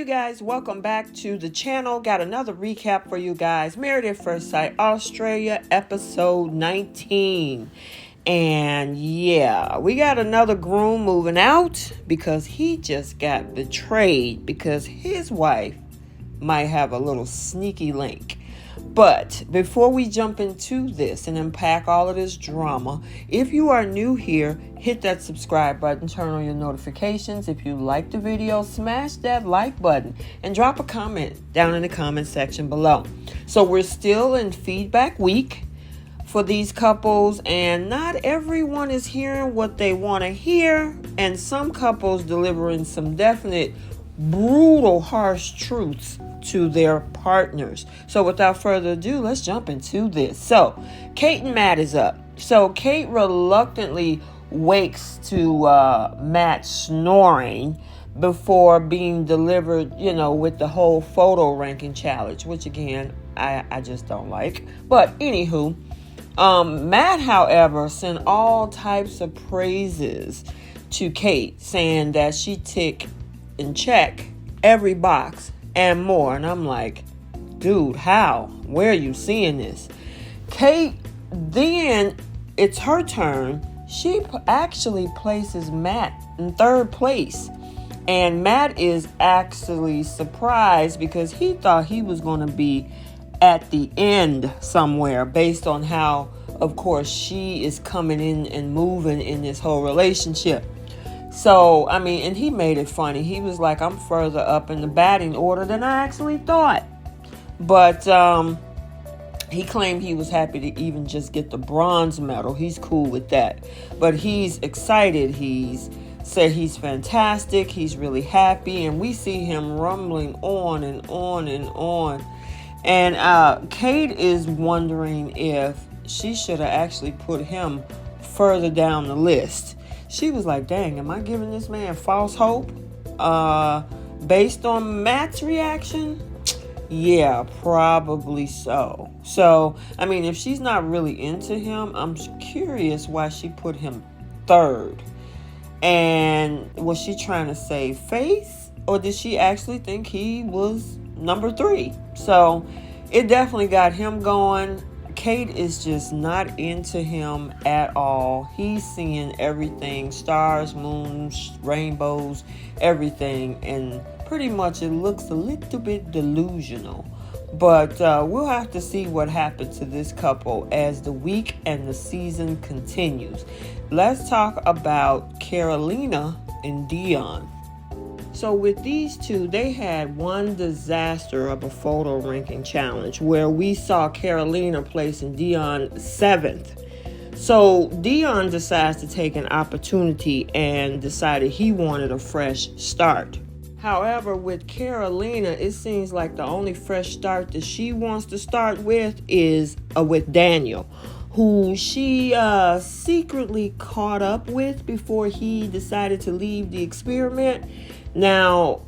you guys, welcome back to the channel. Got another recap for you guys. Married at First Sight Australia, episode 19. And yeah, we got another groom moving out because he just got betrayed because his wife might have a little sneaky link. But before we jump into this and unpack all of this drama, if you are new here, hit that subscribe button, turn on your notifications. If you like the video, smash that like button and drop a comment down in the comment section below. So we're still in feedback week for these couples, and not everyone is hearing what they want to hear, and some couples delivering some definite brutal, harsh truths to their partners. So without further ado, let's jump into this. So Kate and Matt is up. So Kate reluctantly wakes to Matt snoring before being delivered, with the whole photo ranking challenge, which again, I just don't like. But anywho, Matt, however, sent all types of praises to Kate, saying that she ticked and check every box and more. And I'm like, dude, how? Where are you seeing this? Kate, then it's her turn. She actually places Matt in third place. And Matt is actually surprised because he thought he was going to be at the end somewhere based on how, of course, she is coming in and moving in this whole relationship. So, and he made it funny. He was like, I'm further up in the batting order than I actually thought. But he claimed he was happy to even just get the bronze medal. He's cool with that. But he's excited. He's said he's fantastic. He's really happy. And we see him rumbling on and on and on. And Kate is wondering if she should have actually put him further down the list. She was like, dang, am I giving this man false hope? Based on Matt's reaction? Yeah, probably so. So, if she's not really into him, I'm curious why she put him third. And was she trying to save face? Or did she actually think he was number 3? So, it definitely got him going. Kate is just not into him at all. He's seeing everything, stars, moons, rainbows, everything. And pretty much it looks a little bit delusional. But we'll have to see what happens to this couple as the week and the season continues. Let's talk about Carolina and Dion. So with these two, they had one disaster of a photo ranking challenge where we saw Carolina placing Dion 7th. So Dion decides to take an opportunity and decided he wanted a fresh start. However, with Carolina, it seems like the only fresh start that she wants to start with is with Daniel, who she secretly caught up with before he decided to leave the experiment. Now,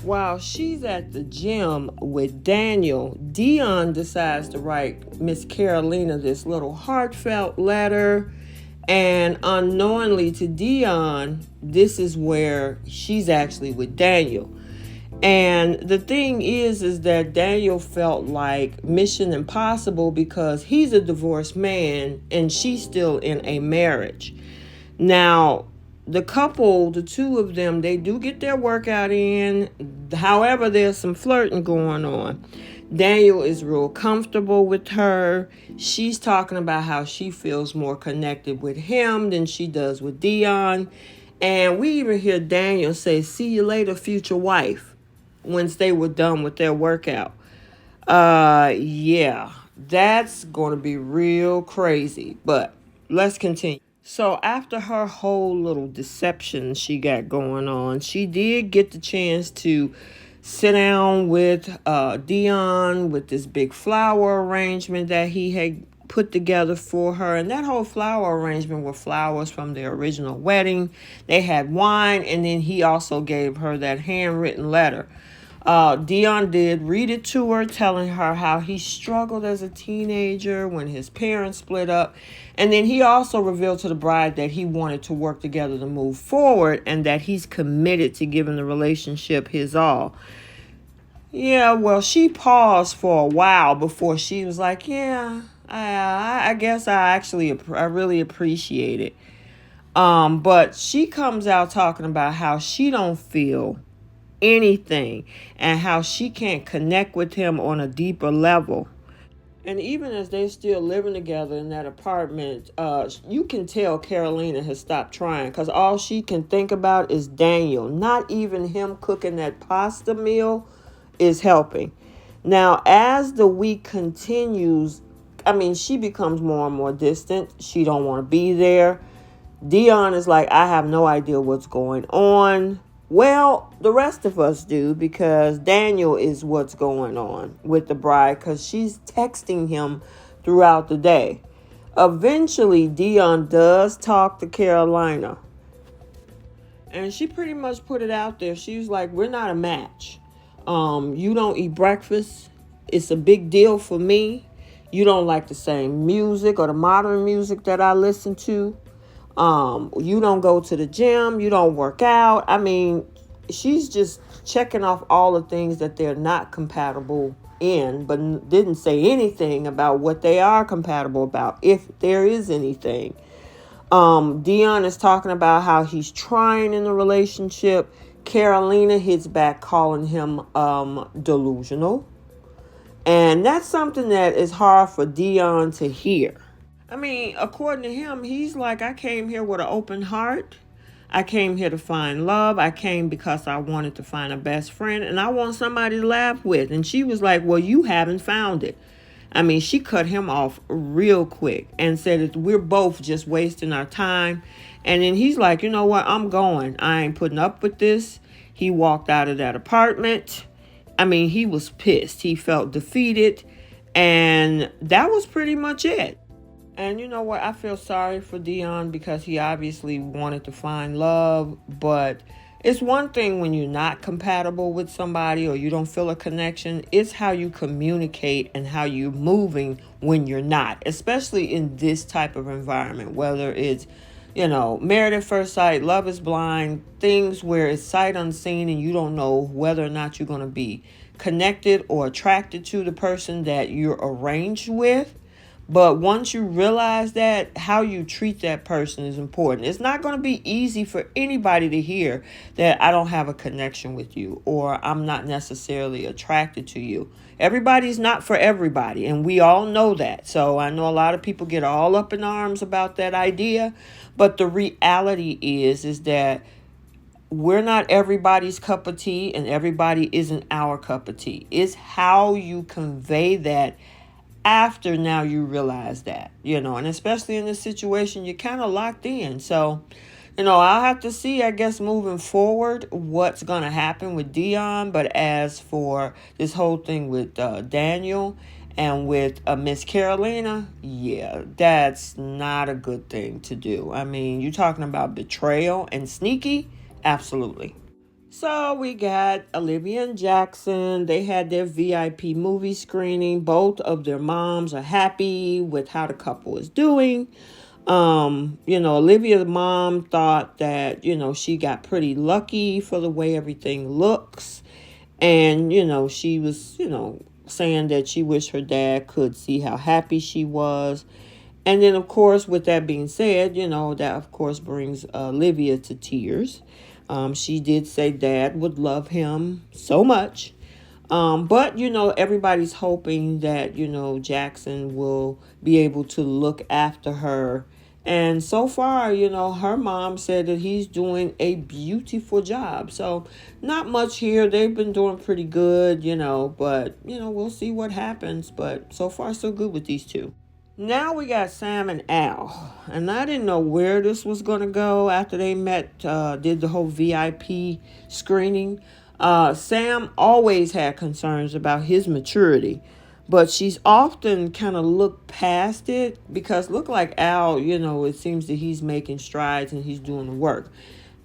while she's at the gym with Daniel, Dion decides to write Miss Carolina this little heartfelt letter. And unknowingly to Dion, this is where she's actually with Daniel. And the thing is that Daniel felt like Mission Impossible because he's a divorced man and she's still in a marriage. Now, the couple, the two of them, they do get their workout in. However, there's some flirting going on. Daniel is real comfortable with her. She's talking about how she feels more connected with him than she does with Dion. And we even hear Daniel say, "See you later, future wife," once they were done with their workout. Yeah, that's going to be real crazy. But let's continue. So after her whole little deception she got going on, she did get the chance to sit down with Dion with this big flower arrangement that he had put together for her. And that whole flower arrangement were flowers from their original wedding. They had wine, and then he also gave her that handwritten letter. Dion did read it to her, telling her how he struggled as a teenager when his parents split up. And then he also revealed to the bride that he wanted to work together to move forward and that he's committed to giving the relationship his all. Yeah, well, she paused for a while before she was like, yeah, I guess I really appreciate it. But she comes out talking about how she don't feel anything and how she can't connect with him on a deeper level. And even as they're still living together in that apartment, you can tell Carolina has stopped trying because all she can think about is Daniel. Not even him cooking that pasta meal is helping. Now, as the week continues, she becomes more and more distant. She don't want to be there. Dion is like, I have no idea what's going on. Well, the rest of us do because Daniel is what's going on with the bride because she's texting him throughout the day. Eventually, Dion does talk to Carolina. And she pretty much put it out there. She was like, we're not a match. You don't eat breakfast. It's a big deal for me. You don't like the same music or the modern music that I listen to. You don't go to the gym. You don't work out. She's just checking off all the things that they're not compatible in, but didn't say anything about what they are compatible about, if there is anything. Dion is talking about how he's trying in the relationship. Carolina hits back calling him delusional. And that's something that is hard for Dion to hear. According to him, he's like, I came here with an open heart. I came here to find love. I came because I wanted to find a best friend and I want somebody to laugh with. And she was like, well, you haven't found it. She cut him off real quick and said that we're both just wasting our time. And then he's like, you know what? I'm going. I ain't putting up with this. He walked out of that apartment. He was pissed. He felt defeated. And that was pretty much it. And you know what? I feel sorry for Dion because he obviously wanted to find love. But it's one thing when you're not compatible with somebody or you don't feel a connection. It's how you communicate and how you're moving when you're not, especially in this type of environment, whether it's, married at first sight, love is blind, things where it's sight unseen and you don't know whether or not you're going to be connected or attracted to the person that you're arranged with. But once you realize that, how you treat that person is important. It's not going to be easy for anybody to hear that I don't have a connection with you or I'm not necessarily attracted to you. Everybody's not for everybody, and we all know that. So I know a lot of people get all up in arms about that idea, but the reality is that we're not everybody's cup of tea and everybody isn't our cup of tea. It's how you convey that after now you realize that, and especially in this situation, you're kind of locked in. So, I'll have to see, I guess, moving forward, what's going to happen with Dion. But as for this whole thing with Daniel and with Miss Carolina, yeah, that's not a good thing to do. You're talking about betrayal and sneaky. Absolutely. So we got Olivia and Jackson. They had their VIP movie screening. Both of their moms are happy with how the couple is doing. Olivia's mom thought that, she got pretty lucky for the way everything looks. And, she was, saying that she wished her dad could see how happy she was. And then, of course, with that being said, that, of course, brings Olivia to tears. She did say dad would love him so much. But, everybody's hoping that, Jackson will be able to look after her. And so far, her mom said that he's doing a beautiful job. So not much here. They've been doing pretty good, but, we'll see what happens. But so far, so good with these two. Now we got Sam and Al, and I didn't know where this was going to go after they met, did the whole VIP screening. Sam always had concerns about his maturity, but she's often kind of looked past it because look like Al, it seems that he's making strides and he's doing the work.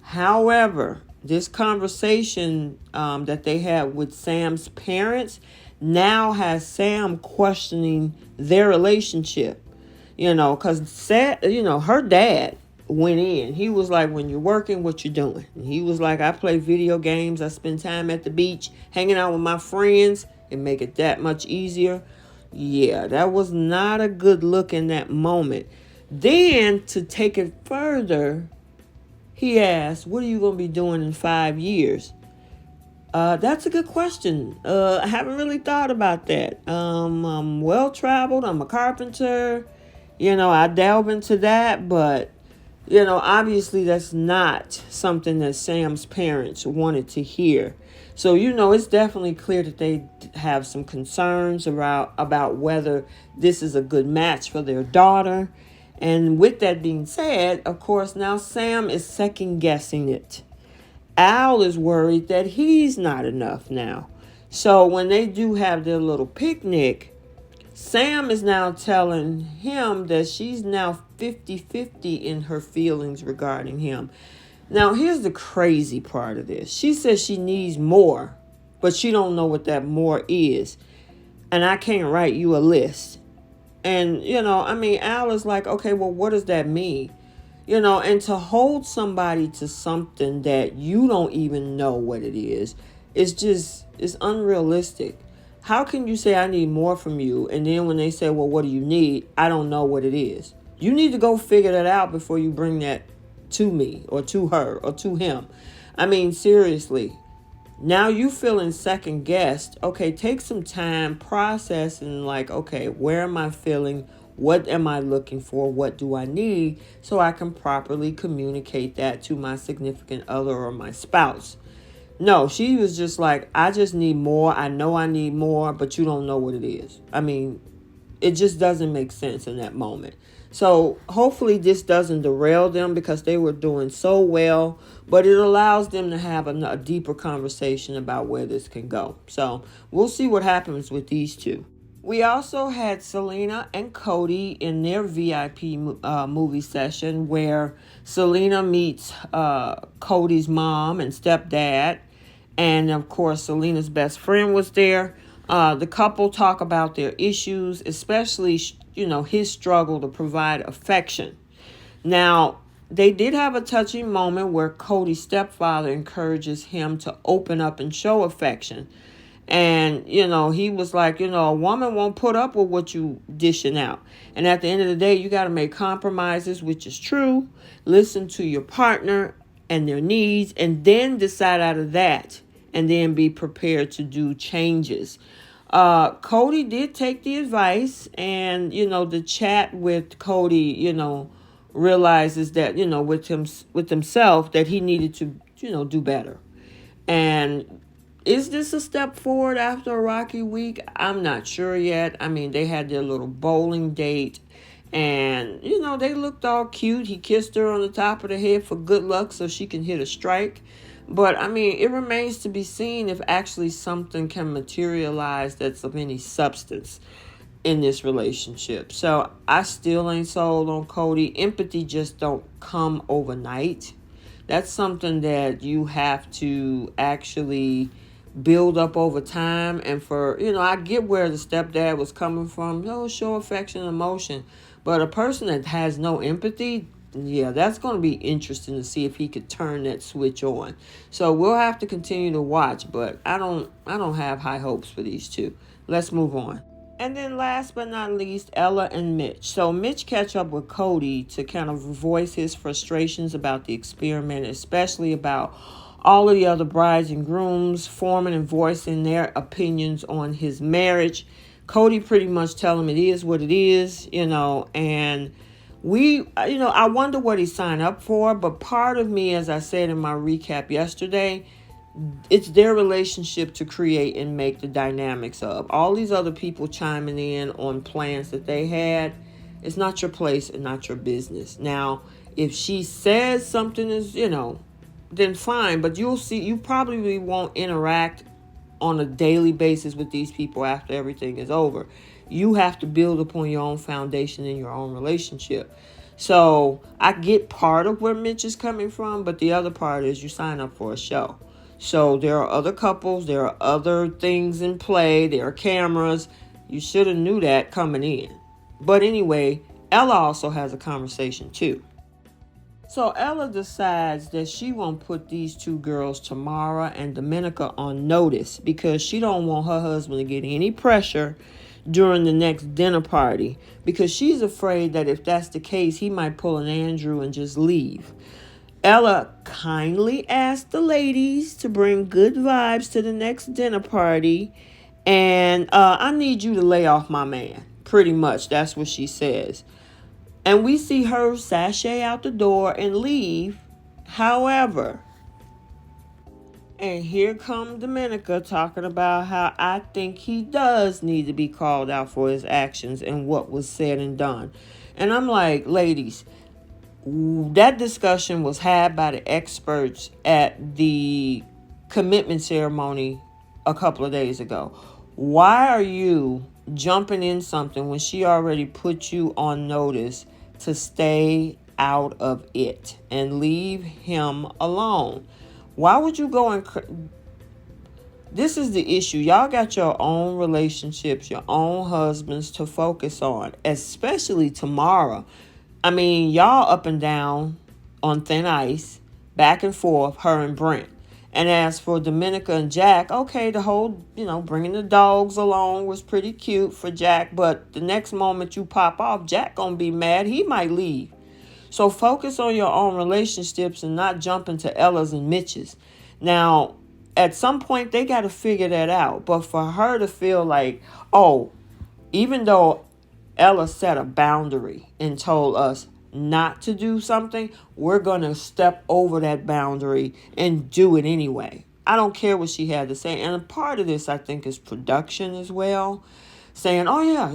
However, this conversation that they had with Sam's parents now has Sam questioning their relationship. Because her dad went in. He was like, when you're working, what you doing? And he was like, I play video games. I spend time at the beach, hanging out with my friends, and make it that much easier. Yeah, that was not a good look in that moment. Then to take it further, he asked, what are you going to be doing in 5 years? That's a good question. I haven't really thought about that. I'm well traveled. I'm a carpenter. I delve into that, but obviously that's not something that Sam's parents wanted to hear. So, it's definitely clear that they have some concerns about whether this is a good match for their daughter. And with that being said, of course, now Sam is second guessing it. Al is worried that he's not enough now. So when they do have their little picnic, Sam is now telling him that she's now 50-50 in her feelings regarding him. Now, here's the crazy part of this. She says she needs more, but she don't know what that more is. And I can't write you a list. And, Al is like, okay, well, what does that mean? And to hold somebody to something that you don't even know what it is, it's unrealistic. How can you say I need more from you? And then when they say, well, what do you need? I don't know what it is. You need to go figure that out before you bring that to me or to her or to him. Seriously. Now you feeling second guessed. Okay, take some time, process, and okay, where am I feeling? What am I looking for? What do I need? So I can properly communicate that to my significant other or my spouse. No, she was just like, I just need more. I know I need more, but you don't know what it is. It just doesn't make sense in that moment. So hopefully this doesn't derail them because they were doing so well, but it allows them to have a deeper conversation about where this can go. So we'll see what happens with these two. We also had Selena and Cody in their VIP movie session where Selena meets Cody's mom and stepdad. And of course, Selena's best friend was there. The couple talk about their issues, especially, his struggle to provide affection. Now, they did have a touching moment where Cody's stepfather encourages him to open up and show affection. And, he was like, a woman won't put up with what you dishing out. And at the end of the day, you got to make compromises, which is true. Listen to your partner and their needs, and then decide out of that, and then be prepared to do changes. Cody did take the advice, and, the chat with Cody, realizes that, with himself that he needed to, do better. And is this a step forward after a rocky week? I'm not sure yet. They had their little bowling date and, they looked all cute. He kissed her on the top of the head for good luck so she can hit a strike. But, it remains to be seen if actually something can materialize that's of any substance in this relationship. So I still ain't sold on Cody. Empathy just don't come overnight. That's something that you have to actually build up over time. And for, I get where the stepdad was coming from. Show affection and emotion. But a person that has no empathy, yeah, that's going to be interesting to see if he could turn that switch on. So we'll have to continue to watch, but I don't have high hopes for these two. Let's move on. And then last but not least, Ella and Mitch. So Mitch catch up with Cody to kind of voice his frustrations about the experiment, especially about all of the other brides and grooms forming and voicing their opinions on his marriage. Cody pretty much tell him it is what it is, and I wonder what he signed up for, but part of me, as I said in my recap yesterday, it's their relationship to create and make the dynamics of. All these other people chiming in on plans that they had, it's not your place and not your business. Now, if she says something is, then fine, but you'll see, you probably won't interact on a daily basis with these people after everything is over. You have to build upon your own foundation in your own relationship. So I get part of where Mitch is coming from, but the other part is you sign up for a show. So there are other couples, there are other things in play, there are cameras. You should have knew that coming in. But anyway, Ella also has a conversation too. So Ella decides that she won't put these two girls, Tamara and Domenica, on notice because she don't want her husband to get any pressure during the next dinner party, because she's afraid that if that's the case, he might pull an Andrew and just leave. Ella kindly asked the ladies to bring good vibes to the next dinner party, and I need you to lay off my man. Pretty much, that's what she says. And we see her sashay out the door and leave. However, and here comes Domenica talking about how I think he does need to be called out for his actions and what was said and done. And I'm like, ladies, that discussion was had by the experts at the commitment ceremony a couple of days ago. Why are you jumping in something when she already put you on notice to stay out of it and leave him alone? Why would you go and... This is the issue. Y'all got your own relationships, your own husbands to focus on, especially Tamara. I mean, y'all up and down on thin ice, back and forth, her and Brent. And as for Domenica and Jack, okay, the whole, bringing the dogs along was pretty cute for Jack. But the next moment you pop off, Jack gonna be mad. He might leave. So focus on your own relationships and not jump into Ella's and Mitch's. Now, at some point, they got to figure that out. But for her to feel like, oh, even though Ella set a boundary and told us not to do something, we're going to step over that boundary and do it anyway. I don't care what she had to say. And a part of this, I think, is production as well. Saying, oh yeah,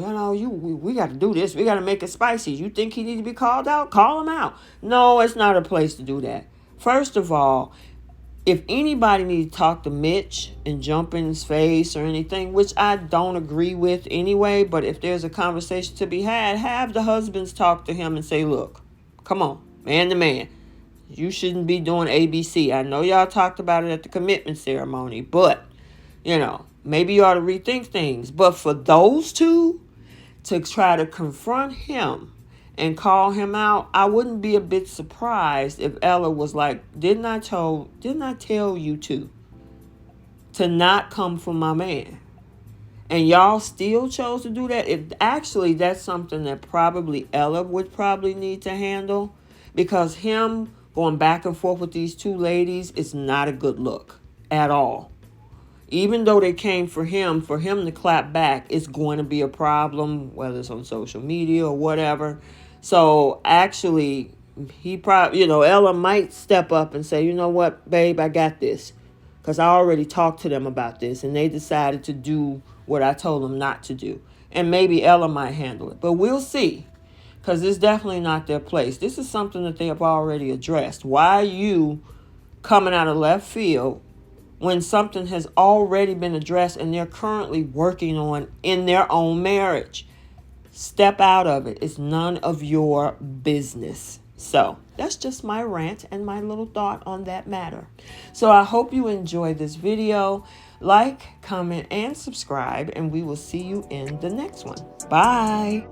we got to do this. We got to make it spicy. You think he needs to be called out? Call him out. No, it's not a place to do that. First of all, if anybody needs to talk to Mitch and jump in his face or anything, which I don't agree with anyway, but if there's a conversation to be had, have the husbands talk to him and say, look, come on, man to man. You shouldn't be doing ABC. I know y'all talked about it at the commitment ceremony, but, maybe you ought to rethink things. But for those two to try to confront him and call him out, I wouldn't be a bit surprised if Ella was like, didn't I tell you to not come for my man? And y'all still chose to do that? If actually that's something that probably Ella would probably need to handle, because him going back and forth with these two ladies is not a good look at all. Even though they came for him to clap back, it's going to be a problem, whether it's on social media or whatever. So actually, he probably, Ella might step up and say, you know what, babe, I got this. Because I already talked to them about this and they decided to do what I told them not to do. And maybe Ella might handle it. But we'll see. Because it's definitely not their place. This is something that they have already addressed. Why are you coming out of left field when something has already been addressed and they're currently working on in their own marriage? Step out of it. It's none of your business. So that's just my rant and my little thought on that matter. So I hope you enjoyed this video. Like, comment, and subscribe, and we will see you in the next one. Bye.